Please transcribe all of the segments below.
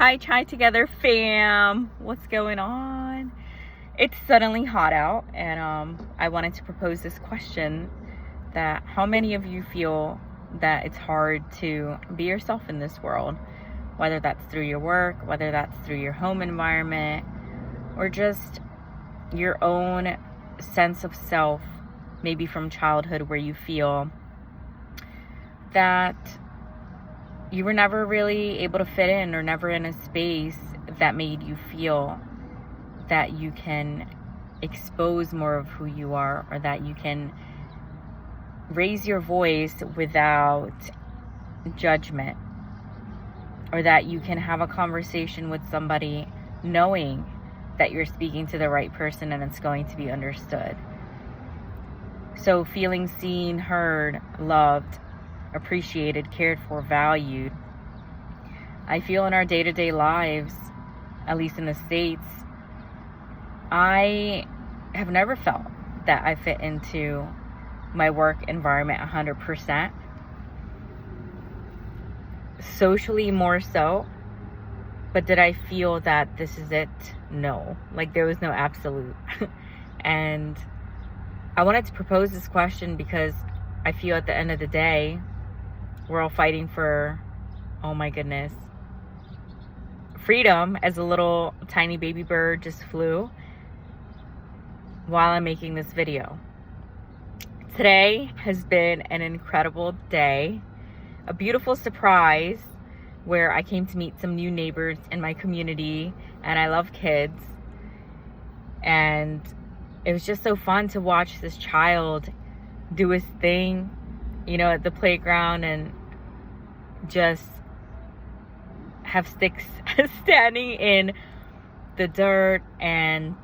Hi, Chai Together fam. What's going on? It's suddenly hot out, and I wanted to propose this question: that how many of you feel that it's hard to be yourself in this world, whether that's through your work, whether that's through your home environment, or just your own sense of self, maybe from childhood, where you feel that you were never really able to fit in, or never in a space that made you feel that you can expose more of who you are, or that you can raise your voice without judgment, or that you can have a conversation with somebody knowing that you're speaking to the right person and it's going to be understood. So feeling seen, heard, loved, appreciated, cared for, valued. I feel in our day-to-day lives, at least in the States, I have never felt that I fit into my work environment 100%. Socially, more so. But did I feel that this is it? No. Like, there was no absolute. And I wanted to propose this question because I feel at the end of the day, we're all fighting for, oh my goodness, freedom, as a little tiny baby bird just flew while I'm making this video. Today has been an incredible day, a beautiful surprise where I came to meet some new neighbors in my community, and I love kids. And it was just so fun to watch this child do his thing, at the playground, and just have sticks standing in the dirt and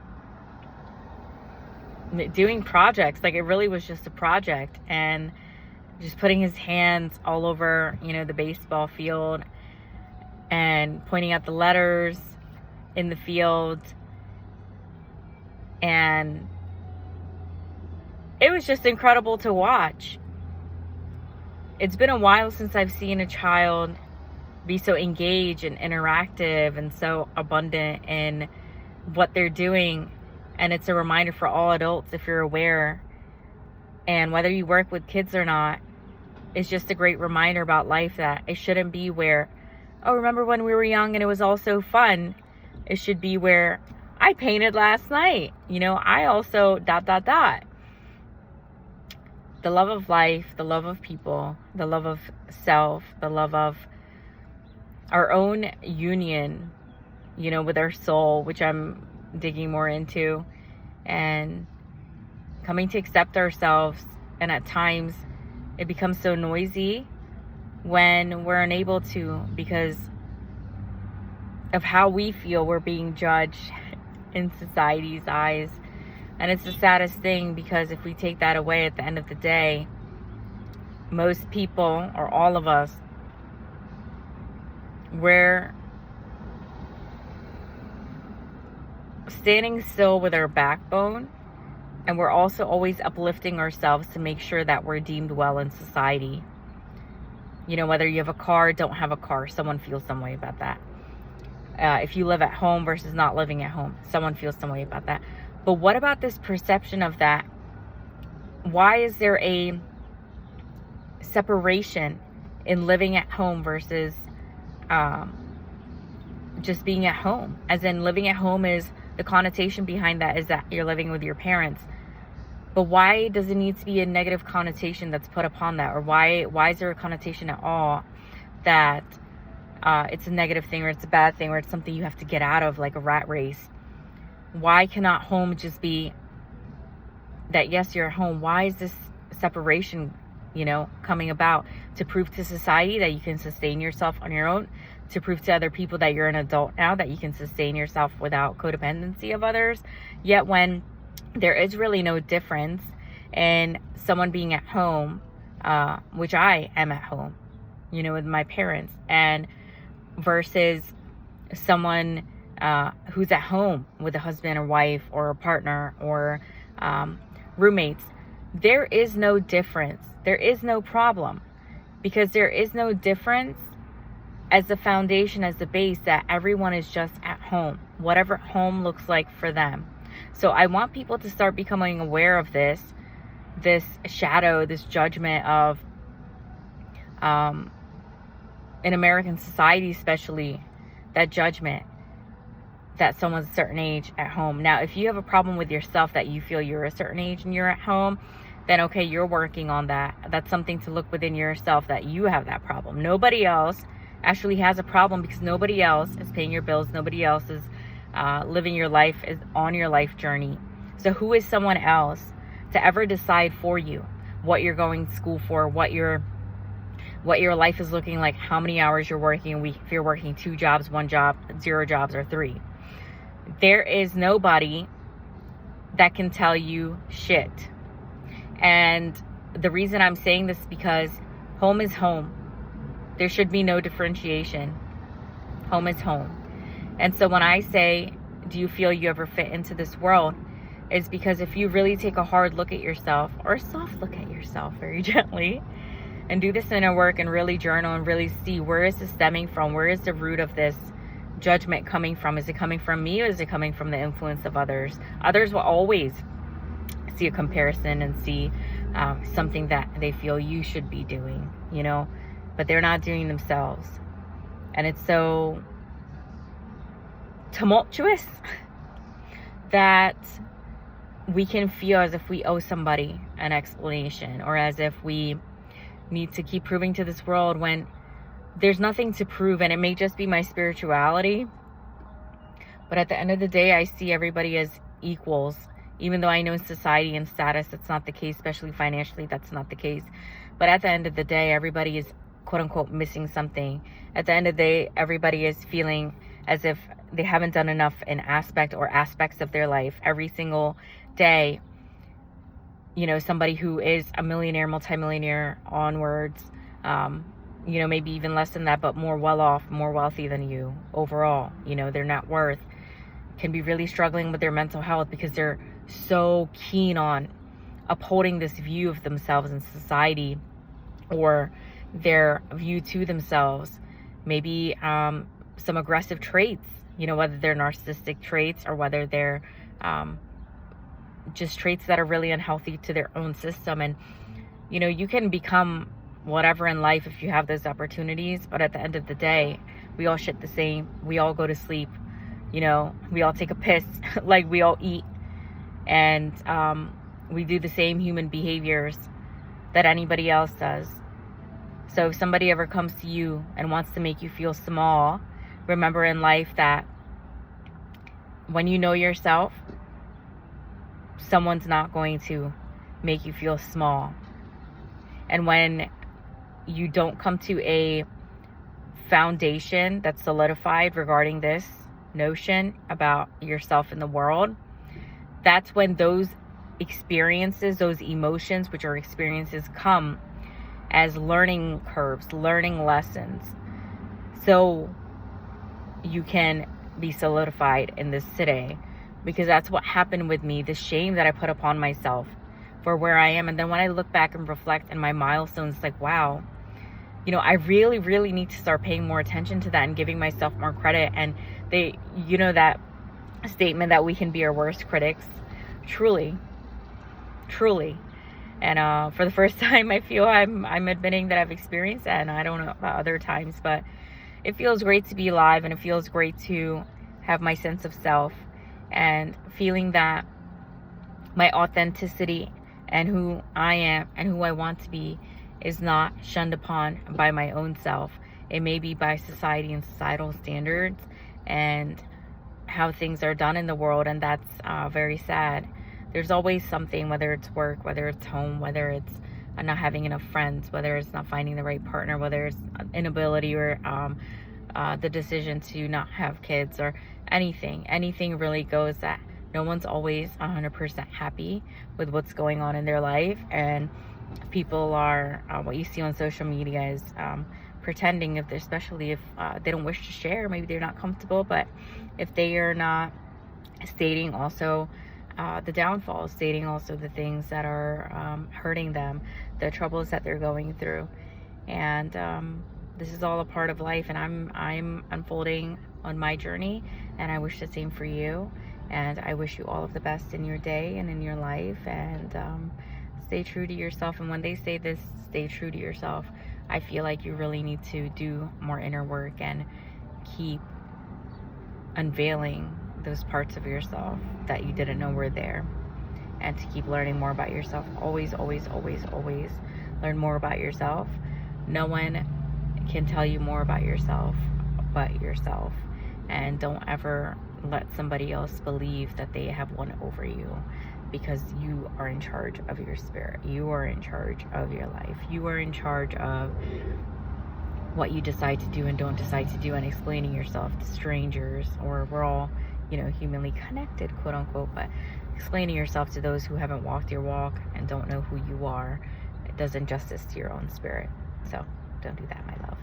doing projects. Like, it really was just a project, and just putting his hands all over, the baseball field and pointing out the letters in the field. And it was just incredible to watch. It's been a while since I've seen a child be so engaged and interactive and so abundant in what they're doing. And it's a reminder for all adults, if you're aware, and whether you work with kids or not, it's just a great reminder about life, that it shouldn't be where, oh, remember when we were young and it was all so fun. It should be where, I painted last night, I also ... The love of life, the love of people, the love of self, the love of our own union, with our soul, which I'm digging more into, and coming to accept ourselves. And at times it becomes so noisy when we're unable to, because of how we feel we're being judged in society's eyes. And it's the saddest thing, because if we take that away at the end of the day, most people, or all of us, we're standing still with our backbone, and we're also always uplifting ourselves to make sure that we're deemed well in society. Whether you have a car, don't have a car, someone feels some way about that. If you live at home versus not living at home, someone feels some way about that. But what about this perception of that? Why is there a separation in living at home versus just being at home? As in, living at home is, the connotation behind that is that you're living with your parents. But why does it need to be a negative connotation that's put upon that? Or why is there a connotation at all that it's a negative thing, or it's a bad thing, or it's something you have to get out of, like a rat race? Why cannot home just be that, yes, you're at home? Why is this separation, coming about? To prove to society that you can sustain yourself on your own, to prove to other people that you're an adult now, that you can sustain yourself without codependency of others. Yet when there is really no difference in someone being at home, which I am at home, with my parents, and versus someone who's at home with a husband or wife or a partner or roommates. There is no difference. There is no problem, because there is no difference as the foundation, as the base, that everyone is just at home, whatever home looks like for them. So I want people to start becoming aware of this shadow, this judgment of, in American society especially, that judgment that someone's a certain age at home. Now, if you have a problem with yourself that you feel you're a certain age and you're at home, then okay, you're working on that. That's something to look within yourself, that you have that problem. Nobody else actually has a problem, because nobody else is paying your bills. Nobody else is living your life, is on your life journey. So who is someone else to ever decide for you what you're going to school for, what your life is looking like, how many hours you're working a week, if you're working 2 jobs, 1 job, 0 jobs, or 3. There is nobody that can tell you shit. And the reason I'm saying this is because home is home. There should be no differentiation. Home is home. And so when I say, do you feel you ever fit into this world? It's because if you really take a hard look at yourself, or a soft look at yourself very gently, and do this inner work and really journal and really see, where is this stemming from? Where is the root of this judgment coming from? Is it coming from me, or is it coming from the influence of others? Others will always see a comparison and see something that they feel you should be doing, but they're not doing themselves. And it's so tumultuous that we can feel as if we owe somebody an explanation, or as if we need to keep proving to this world, when there's nothing to prove. And it may just be my spirituality, but at the end of the day, I see everybody as equals, even though I know in society and status that's not the case, especially financially, that's not the case. But at the end of the day, everybody is quote unquote missing something. At the end of the day, everybody is feeling as if they haven't done enough in aspects of their life. Every single day, somebody who is a millionaire, multimillionaire onwards, maybe even less than that, but more well off, more wealthy than you overall, their net worth, can be really struggling with their mental health, because they're so keen on upholding this view of themselves in society, or their view to themselves. Maybe some aggressive traits, whether they're narcissistic traits, or whether they're just traits that are really unhealthy to their own system. And you can become whatever in life if you have those opportunities, but at the end of the day, we all shit the same. We all go to sleep, we all take a piss, like we all eat, and we do the same human behaviors that anybody else does. So if somebody ever comes to you and wants to make you feel small, remember in life that when you know yourself, someone's not going to make you feel small. And when you don't come to a foundation that's solidified regarding this notion about yourself in the world, that's when those experiences, those emotions, which are experiences, come as learning curves, learning lessons. So you can be solidified in this today, because that's what happened with me, the shame that I put upon myself for where I am. And then when I look back and reflect in my milestones, it's like, wow, I really, really need to start paying more attention to that and giving myself more credit. And that statement that we can be our worst critics, truly. And for the first time, I feel I'm admitting that I've experienced that, and I don't know about other times, but it feels great to be alive, and it feels great to have my sense of self, and feeling that my authenticity and who I am and who I want to be is not shunned upon by my own self. It may be by society and societal standards and how things are done in the world, and that's very sad. There's always something, whether it's work, whether it's home, whether it's not having enough friends, whether it's not finding the right partner, whether it's inability or the decision to not have kids, or anything really goes, that no one's always 100% happy with what's going on in their life. And people are, what you see on social media is pretending, especially if they don't wish to share, maybe they're not comfortable, but if they are not stating also the downfalls, stating also the things that are hurting them, the troubles that they're going through. And This is all a part of life, and I'm unfolding on my journey, and I wish the same for you. And I wish you all of the best in your day and in your life, and stay true to yourself. And when they say this, stay true to yourself, I feel like you really need to do more inner work and keep unveiling those parts of yourself that you didn't know were there, and to keep learning more about yourself. Always, always, always, always learn more about yourself. No one can tell you more about yourself but yourself. And don't ever let somebody else believe that they have one over you, because you are in charge of your spirit. You are in charge of your life. You are in charge of what you decide to do and don't decide to do, and explaining yourself to strangers, or we're all, humanly connected, quote unquote, but explaining yourself to those who haven't walked your walk and don't know who you are, it does injustice to your own spirit. So don't do that, my love.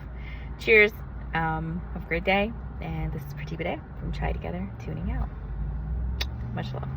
Cheers. Have a great day. And this is Pretty Bidet from Chai Together, tuning out. Much love.